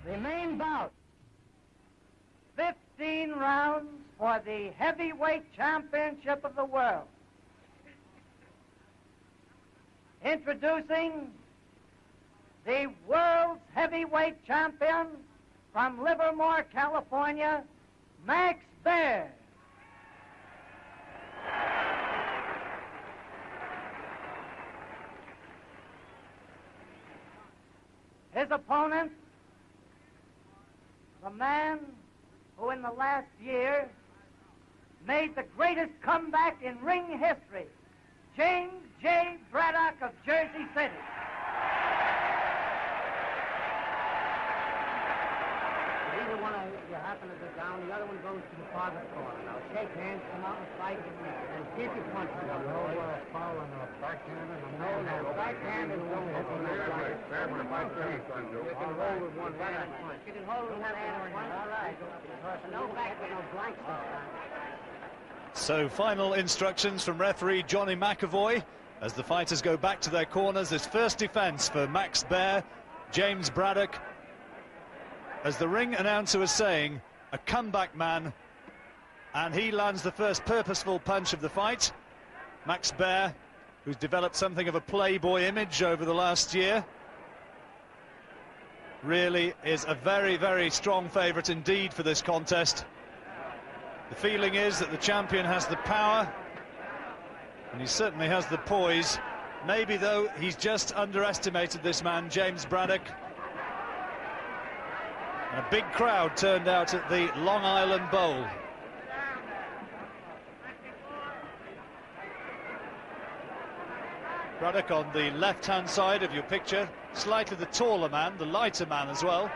The main bout. 15 rounds for the heavyweight championship of the world. Introducing the world's heavyweight champion from Livermore, California, Max Baer. His opponent, the man who in the last year made the greatest comeback in ring history, James J. Braddock of Jersey City. Either one of you happen to go down, the other one goes to the farthest corner. Now shake hands, come out and fight, and keep your punches up. No foul and a backhand and a No, backhand is no good. You can hold with one hand. You can hold with one hand. All right. No back with no blanks this time. So final instructions from referee Johnny McAvoy as the fighters go back to their corners. This first defense for Max Baer, James Braddock. As the ring announcer was saying, a comeback man, and he lands the first purposeful punch of the fight. Max Baer, who's developed something of a playboy image over the last year, really is a very, very strong favourite indeed for this contest. The feeling is that the champion has the power, and he certainly has the poise. Maybe, though, he's just underestimated this man, James Braddock. And a big crowd turned out at the Long Island Bowl. Braddock on the left-hand side of your picture, slightly the taller man, the lighter man as well.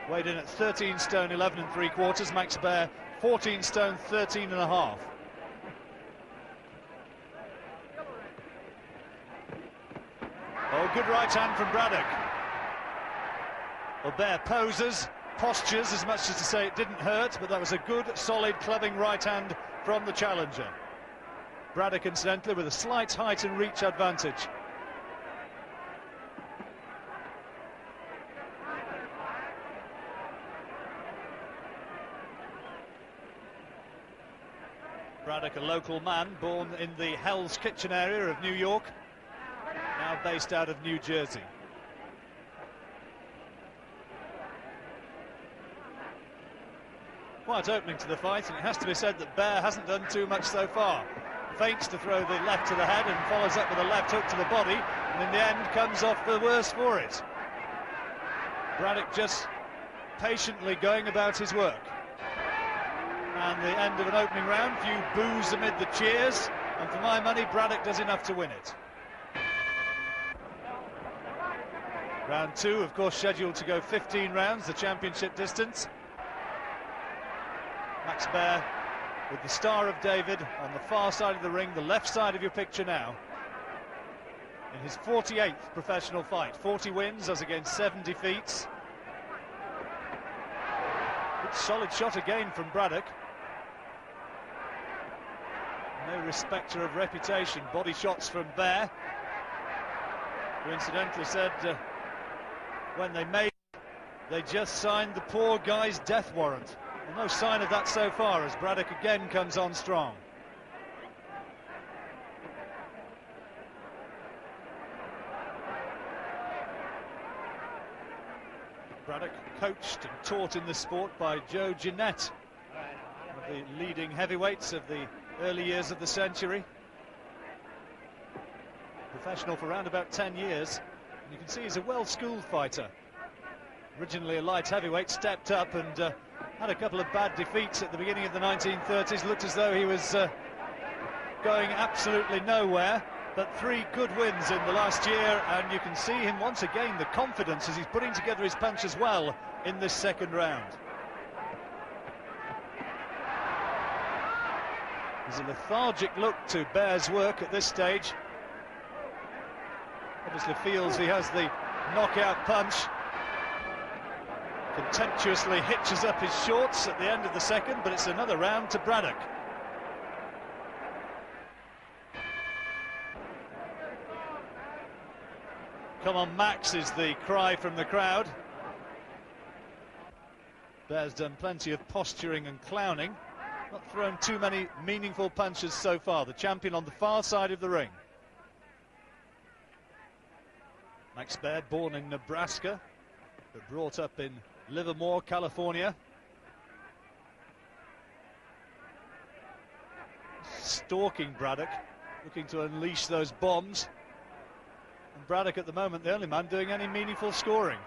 Weighed in at 13 stone 11 3/4. Max Baer 14 stone 13 1/2. Oh, good right hand from Braddock. Well, Baer poses, postures as much as to say it didn't hurt, but that was a good, solid, clubbing right hand from the challenger. Braddock, incidentally, with a slight height and reach advantage. Braddock, a local man, born in the Hell's Kitchen area of New York, now based out of New Jersey. Quite opening to the fight, and it has to be said that Baer hasn't done too much so far. Feints to throw the left to the head and follows up with a left hook to the body, and in the end comes off the worse for it. Braddock just patiently going about his work. And the end of an opening round, few boos amid the cheers, and for my money, Braddock does enough to win it. Round two, of course, scheduled to go 15 rounds, the championship distance. Max Baer with the Star of David on the far side of the ring, the left side of your picture now. In his 48th professional fight, 40 wins as against 7 defeats. Good solid shot again from Braddock. No respecter of reputation. Body shots from Baer, who incidentally said when they made it, they just signed the poor guy's death warrant. Well, no sign of that so far as Braddock again comes on strong. Braddock coached and taught in this sport by Joe Jeanette, one of the leading heavyweights of the early years of the century. Professional for around about 10 years. And you can see he's a well-schooled fighter. Originally a light heavyweight, stepped up and had a couple of bad defeats at the beginning of the 1930s. Looked as though he was going absolutely nowhere, but 3 good wins in the last year, and you can see him once again, the confidence as he's putting together his punches well in this second round. There's a lethargic look to Baer's work at this stage. Obviously feels he has the knockout punch. Contemptuously hitches up his shorts at the end of the second, but it's another round to Braddock. Come on, Max, is the cry from the crowd. Baer's done plenty of posturing and clowning, not thrown too many meaningful punches so far. The champion on the far side of the ring. Max Baer, born in Nebraska, but brought up in Livermore, California. Stalking Braddock, looking to unleash those bombs. And Braddock at the moment, the only man doing any meaningful scoring.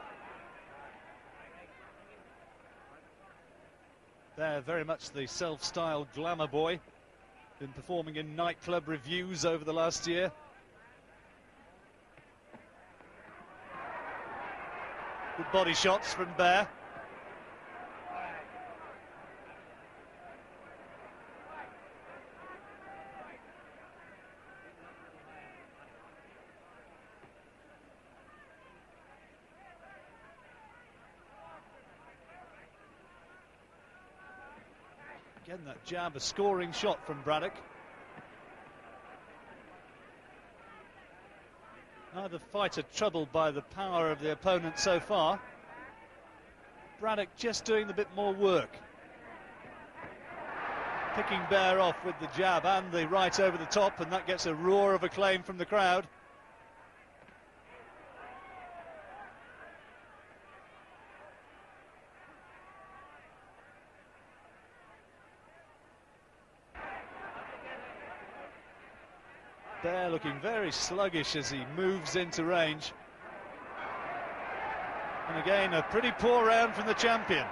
They're very much the self-styled glamour boy. Been performing in nightclub reviews over the last year. Good body shots from Baer. Again, that jab, a scoring shot from Braddock. Neither fighter troubled by the power of the opponent so far. Braddock just doing a bit more work. Picking Baer off with the jab and the right over the top, and that gets a roar of acclaim from the crowd. Baer looking very sluggish as he moves into range. And again, a pretty poor round from the champion.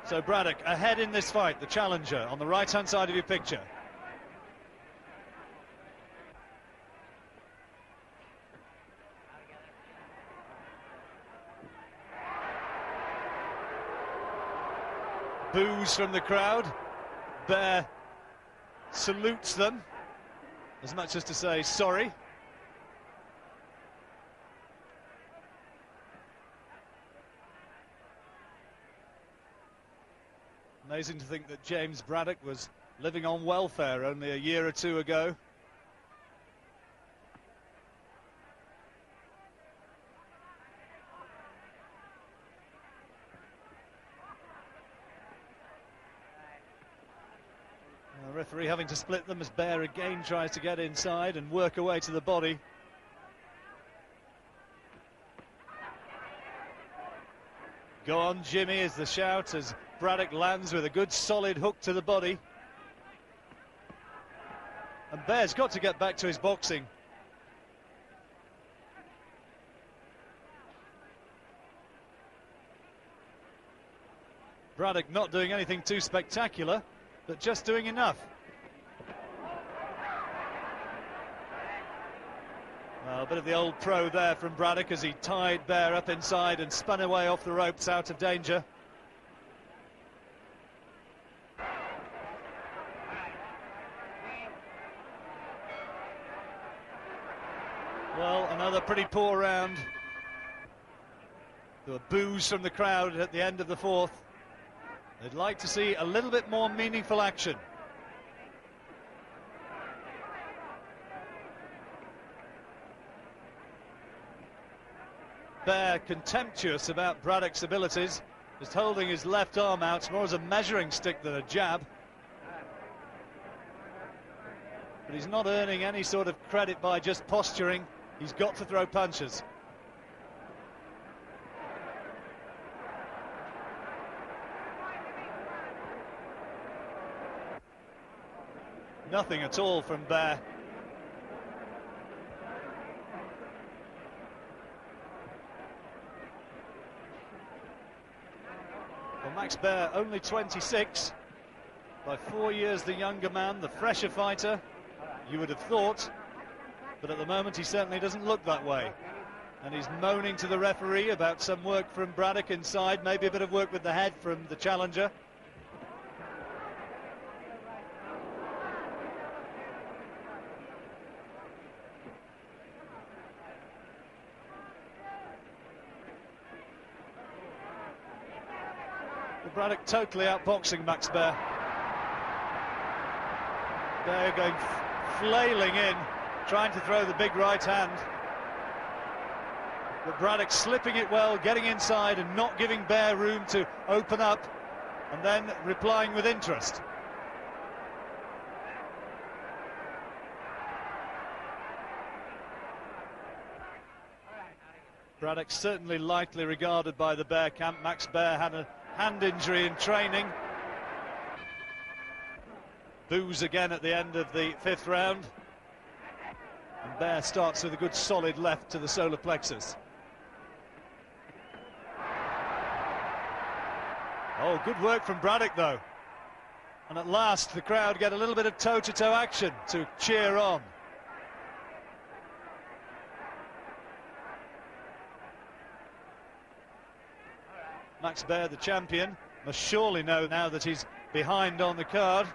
So Braddock ahead in this fight, the challenger, on the right-hand side of your picture. Boos from the crowd. Baer salutes them, as much as to say sorry. Amazing to think that James Braddock was living on welfare only a year or two ago. The referee having to split them as Baer again tries to get inside and work away to the body. Go on, Jimmy, is the shout as Braddock lands with a good solid hook to the body. And Baer's got to get back to his boxing. Braddock not doing anything too spectacular, but just doing enough. Well, a bit of the old pro there from Braddock as he tied Baer up inside and spun away off the ropes out of danger. Well, another pretty poor round. There were boos from the crowd at the end of the fourth. They'd like to see a little bit more meaningful action. Baer contemptuous about Braddock's abilities, just holding his left arm out more as a measuring stick than a jab. But he's not earning any sort of credit by just posturing. He's got to throw punches. Nothing at all from Baer. Well, Max Baer, only 26, by 4 years the younger man, the fresher fighter, you would have thought, but at the moment he certainly doesn't look that way. And he's moaning to the referee about some work from Braddock inside, maybe a bit of work with the head from the challenger. Braddock totally outboxing Max Baer. Baer going flailing in, trying to throw the big right hand. But Braddock slipping it well, getting inside and not giving Baer room to open up, and then replying with interest. Braddock certainly lightly regarded by the Baer camp. Max Baer had a hand injury in training. Boos again at the end of the 5th round. And Baer starts with a good solid left to the solar plexus. Oh, good work from Braddock though. And at last the crowd get a little bit of toe-to-toe action to cheer on. Max Baer, the champion, must surely know now that he's behind on the card.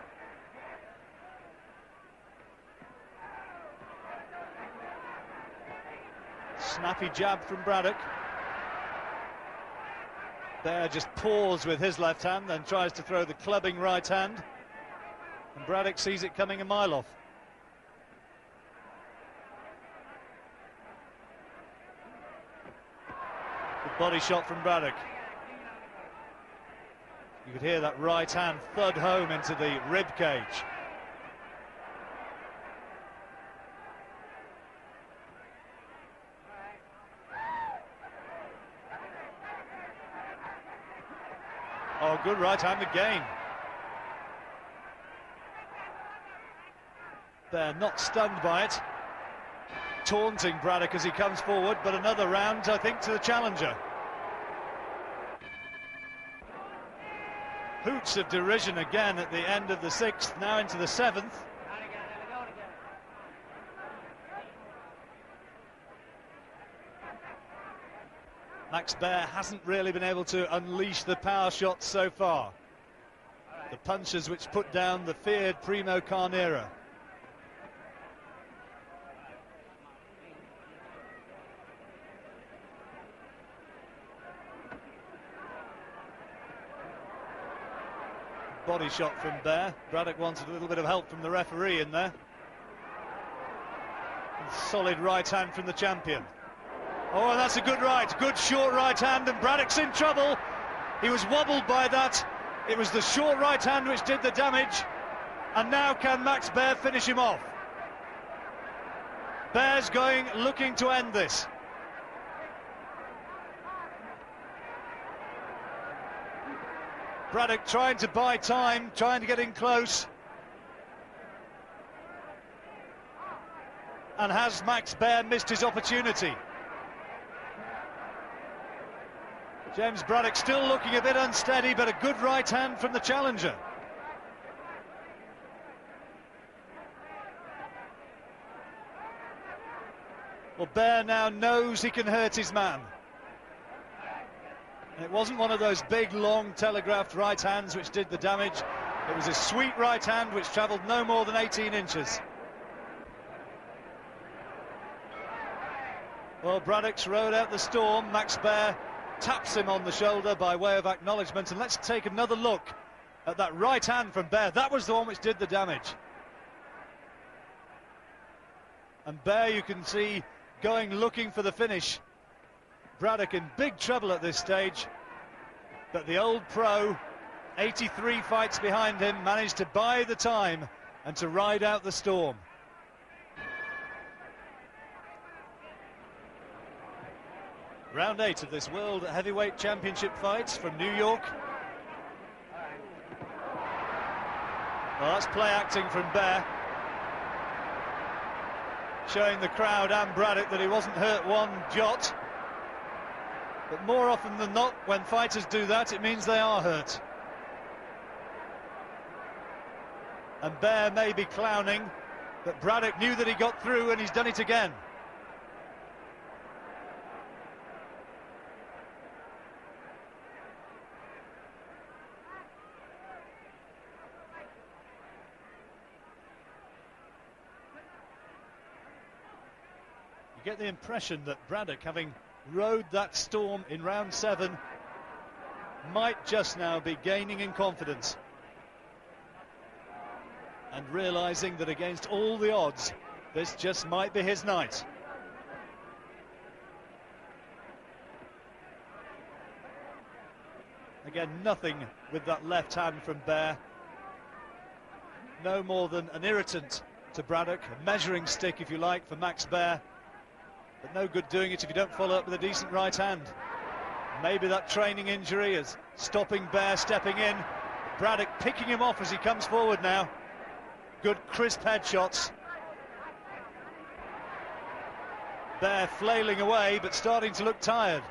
Snappy jab from Braddock. Baer just paws with his left hand, then tries to throw the clubbing right hand. And Braddock sees it coming a mile off. Good body shot from Braddock. You could hear that right hand thud home into the rib cage. Oh, good right hand again. Baer not stunned by it. Taunting Braddock as he comes forward, but another round, I think, to the challenger. Hoots of derision again at the end of the 6th, now into the 7th. Max Baer hasn't really been able to unleash the power shots so far. The punches which put down the feared Primo Carnera. Body shot from Baer. Braddock wanted a little bit of help from the referee in there. And solid right hand from the champion. Oh, and that's a good right. Good short right hand, and Braddock's in trouble. He was wobbled by that. It was the short right hand which did the damage. And now can Max Baer finish him off? Baer's looking to end this. Braddock trying to buy time, trying to get in close. And has Max Baer missed his opportunity? James Braddock still looking a bit unsteady, but a good right hand from the challenger. Well, Baer now knows he can hurt his man. And it wasn't one of those big, long, telegraphed right hands which did the damage. It was a sweet right hand which travelled no more than 18 inches. Well, Braddock's rode out the storm. Max Baer taps him on the shoulder by way of acknowledgement. And let's take another look at that right hand from Baer. That was the one which did the damage. And Baer, you can see, looking for the finish. Braddock in big trouble at this stage, but the old pro, 83 fights behind him, managed to buy the time and to ride out the storm. Round 8 of this World Heavyweight Championship fights from New York. Well, that's play acting from Baer, showing the crowd and Braddock that he wasn't hurt one jot. But more often than not, when fighters do that, it means they are hurt. And Baer may be clowning, but Braddock knew that he got through, and he's done it again. You get the impression that Braddock, having rode that storm in round 7, might just now be gaining in confidence and realizing that against all the odds, this just might be his night. Again, nothing with that left hand from Baer. No more than an irritant to Braddock, a measuring stick, if you like, for Max Baer. But no good doing it if you don't follow up with a decent right hand. Maybe that training injury is stopping Baer stepping in. Braddock picking him off as he comes forward now. Good crisp headshots. Baer flailing away, but starting to look tired.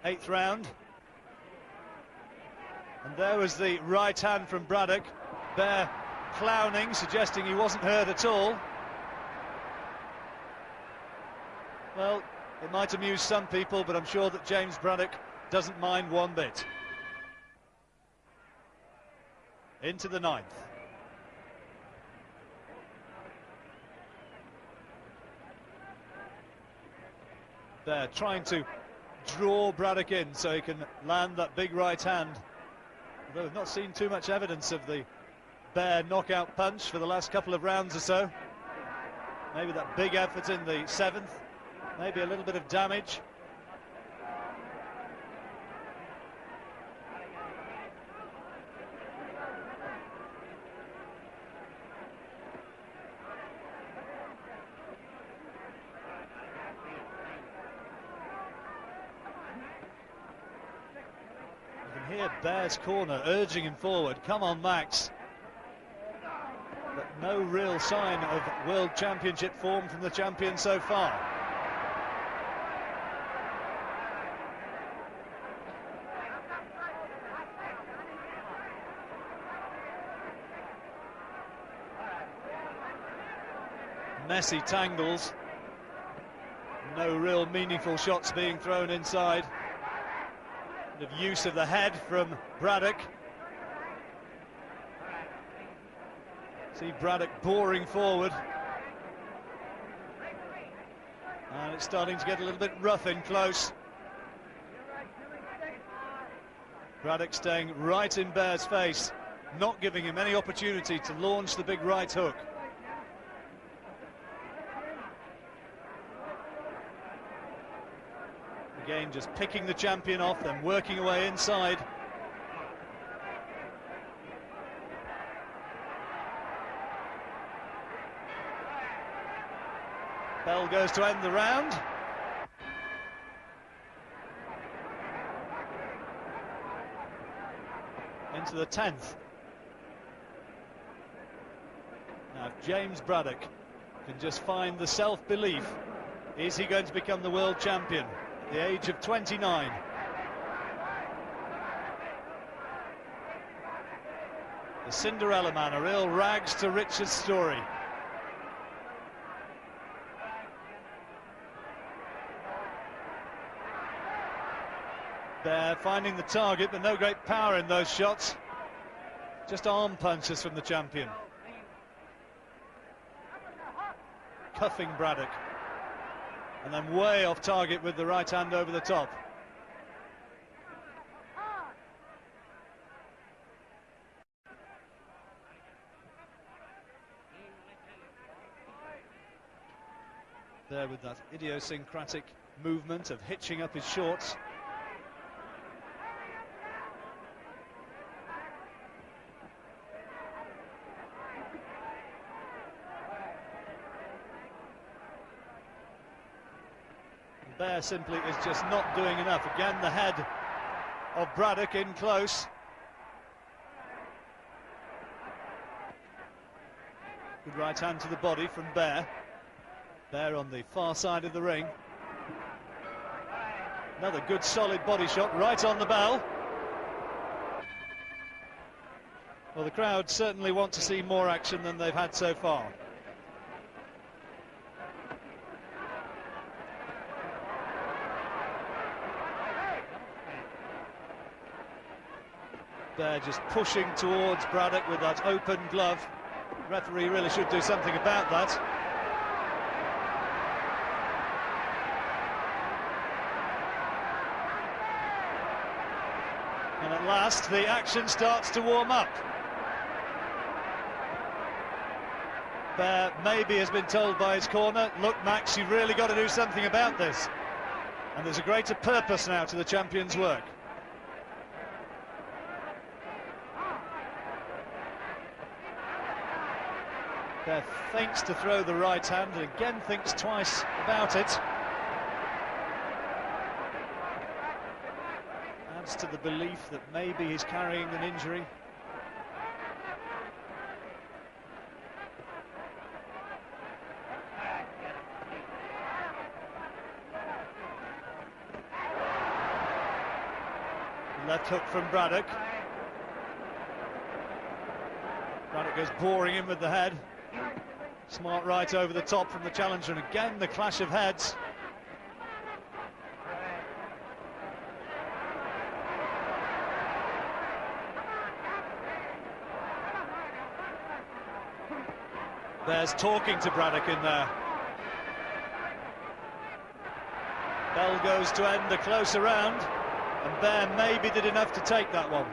Eighth round. And there was the right hand from Braddock. Baer clowning, suggesting he wasn't hurt at all. Well, it might amuse some people, but I'm sure that James Braddock doesn't mind one bit. Into the ninth. Baer trying to draw Braddock in so he can land that big right hand. Although we've not seen too much evidence of the Baer knockout punch for the last couple of rounds or so. Maybe that big effort in the seventh, maybe a little bit of damage. Here, Baer's corner urging him forward. Come on, Max. But no real sign of World Championship form from the champion so far. Messy tangles. No real meaningful shots being thrown inside. Of use of the head from Braddock. See Braddock boring forward. And it's starting to get a little bit rough in close. Braddock staying right in Baer's face, not giving him any opportunity to launch the big right hook. Again, just picking the champion off, then working away inside. Bell goes to end the round. Into the 10th. Now, if James Braddock can just find the self-belief, is he going to become the world champion? The age of 29. The Cinderella Man, a real rags to riches story. Baer finding the target, but no great power in those shots. Just arm punches from the champion. Cuffing Braddock. And then way off target with the right hand over the top. There with that idiosyncratic movement of hitching up his shorts. Baer simply is just not doing enough. Again, the head of Braddock in close. Good right hand to the body from Baer. Baer on the far side of the ring. Another good solid body shot right on the bell. Well, the crowd certainly want to see more action than they've had so far. Baer just pushing towards Braddock with that open glove. The referee really should do something about that. And at last the action starts to warm up. Baer maybe has been told by his corner, look Max, you've really got to do something about this. And there's a greater purpose now to the champion's work. Baer feints to throw the right hand and again thinks twice about it. Adds to the belief that maybe he's carrying an injury. Left hook from Braddock. Braddock goes boring in with the head. Smart right over the top from the challenger, and again the clash of heads. Baer's talking to Braddock in there. Bell goes to end the closer round, and Baer maybe did enough to take that one.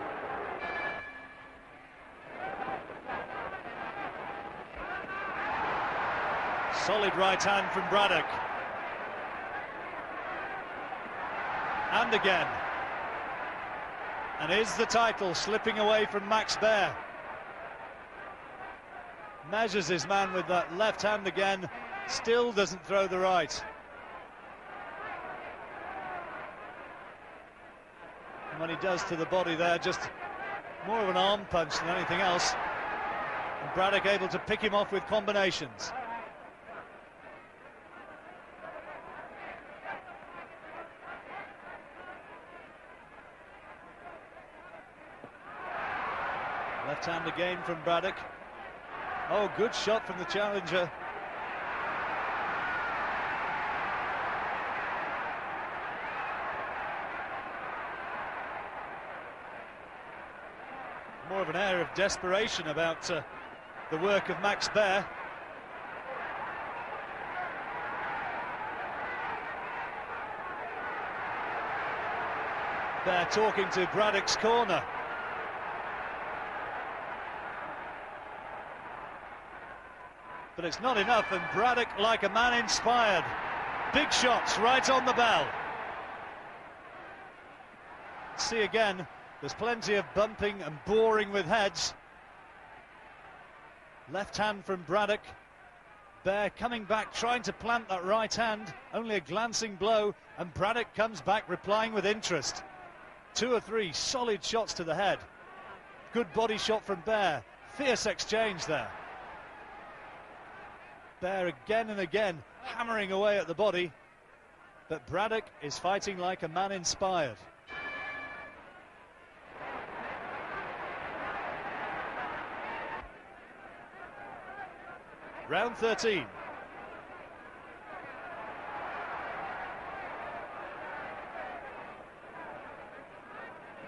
Solid right hand from Braddock. And again. And is the title slipping away from Max Baer? Measures his man with that left hand again. Still doesn't throw the right. And when he does to the body there, just more of an arm punch than anything else. And Braddock able to pick him off with combinations. Left hand again from Braddock. Oh, good shot from the challenger. More of an air of desperation about the work of Max Baer. Baer talking to Braddock's corner. But it's not enough, and Braddock like a man inspired. Big shots right on the bell. See again, there's plenty of bumping and boring with heads. Left hand from Braddock. Baer coming back, trying to plant that right hand. Only a glancing blow, and Braddock comes back, replying with interest. 2 or 3 solid shots to the head. Good body shot from Baer. Fierce exchange there. Baer again and again hammering away at the body, but Braddock is fighting like a man inspired. Round 13.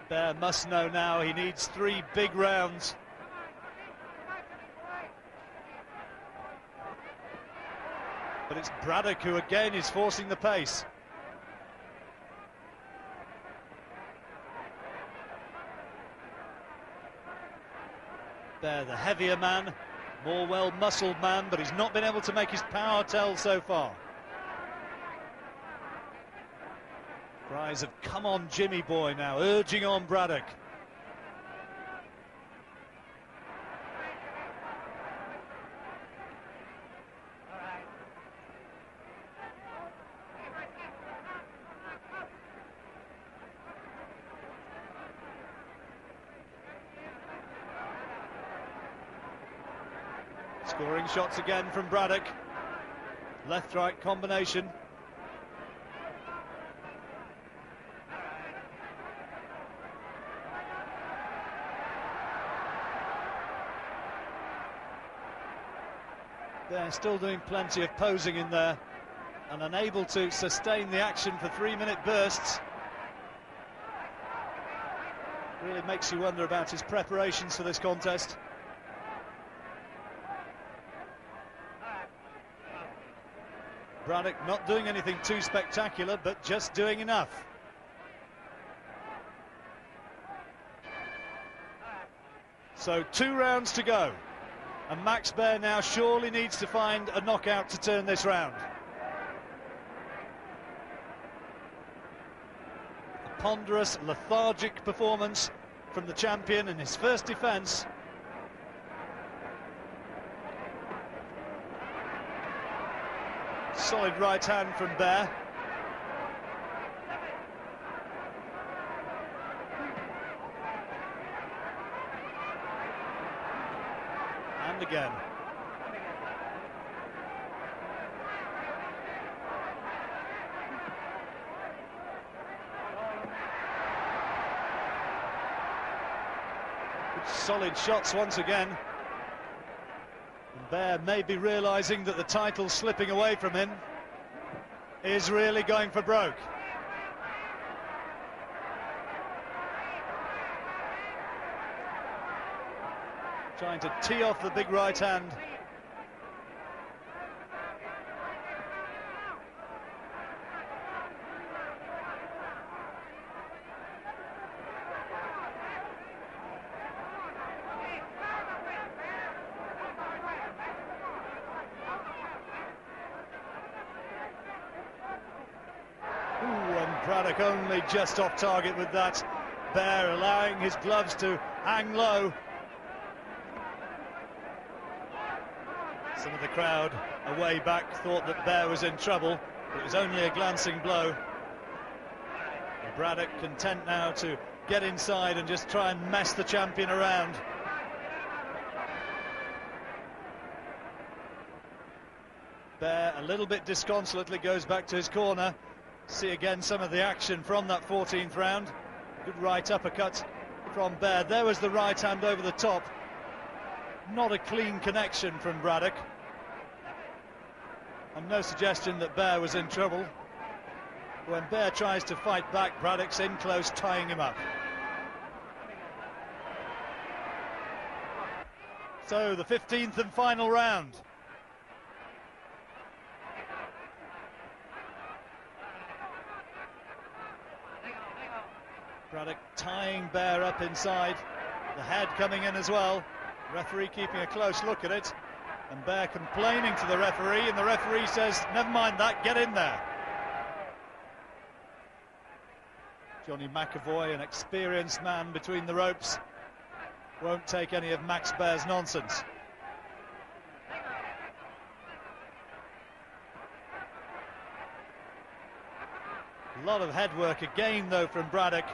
Baer must know now he needs 3 big rounds. But it's Braddock who again is forcing the pace. Baer, the heavier man, more well-muscled man, but he's not been able to make his power tell so far. Cries of "come on Jimmy boy" now, urging on Braddock. Scoring shots again from Braddock. Left-right combination. They're still doing plenty of posing in there and unable to sustain the action for 3-minute bursts. Really makes you wonder about his preparations for this contest. Braddock not doing anything too spectacular, but just doing enough. So 2 rounds to go, and Max Baer now surely needs to find a knockout to turn this round. ponderous, lethargic performance from the champion in his first defence. Solid right hand from Baer. And again. Good solid shots once again. And Baer may be realising that the title's slipping away from him. Is really going for broke. Trying to tee off the big right hand. Braddock only just off target with that. Baer allowing his gloves to hang low. Some of the crowd away back thought that Baer was in trouble, but it was only a glancing blow. And Braddock content now to get inside and just try and mess the champion around. Baer a little bit disconsolately goes back to his corner. See again some of the action from that 14th round. Good right uppercut from Baer. There was the right hand over the top. Not a clean connection from Braddock. And no suggestion that Baer was in trouble. When Baer tries to fight back, Braddock's in close, tying him up. So the 15th and final round. Braddock tying Baer up inside, the head coming in as well. Referee keeping a close look at it, and Baer complaining to the referee, and the referee says, never mind that, get in there. Johnny McAvoy, an experienced man between the ropes, won't take any of Max Baer's nonsense. A lot of head work again though from Braddock.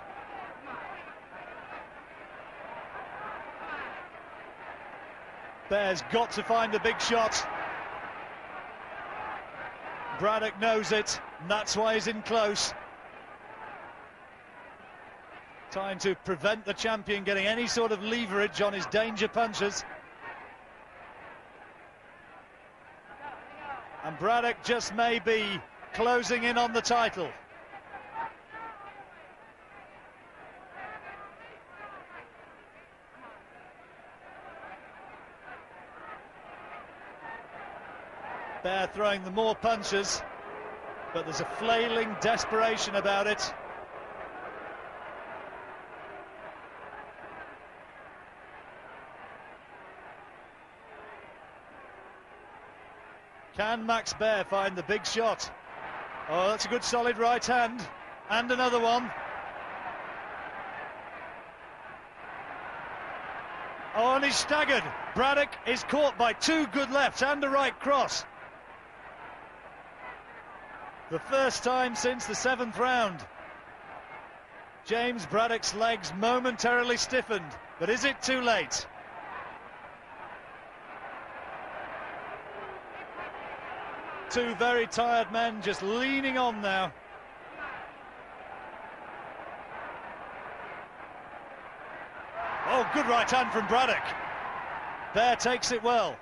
Baer's got to find a big shot. Braddock knows it, and that's why he's in close. Trying to prevent the champion getting any sort of leverage on his danger punches. And Braddock just may be closing in on the title. Baer throwing the more punches, but there's a flailing desperation about it. Can Max Baer find the big shot? Oh, that's a good solid right hand, and another one. Oh, and he's staggered. Braddock is caught by two good lefts and a right cross. The first time since the 7th round. James Braddock's legs momentarily stiffened, but is it too late? Two very tired men just leaning on now. Oh, good right hand from Braddock. Baer takes it well.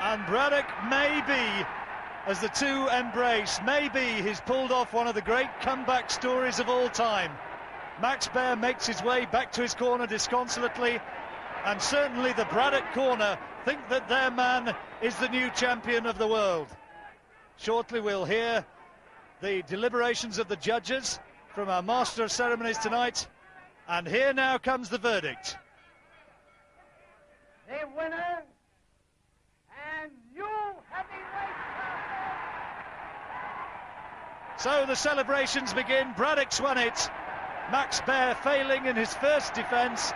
And Braddock, maybe, as the two embrace, maybe he's pulled off one of the great comeback stories of all time. Max Baer makes his way back to his corner disconsolately, and certainly the Braddock corner think that their man is the new champion of the world. Shortly we'll hear the deliberations of the judges from our Master of Ceremonies tonight, and here now comes the verdict. The winner and So the celebrations begin. Braddock's won it. Max Baer failing in his first defence.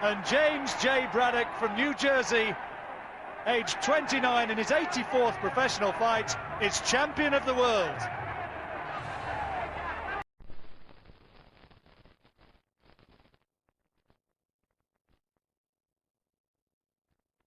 And James J. Braddock from New Jersey, aged 29 in his 84th professional fight, is champion of the world.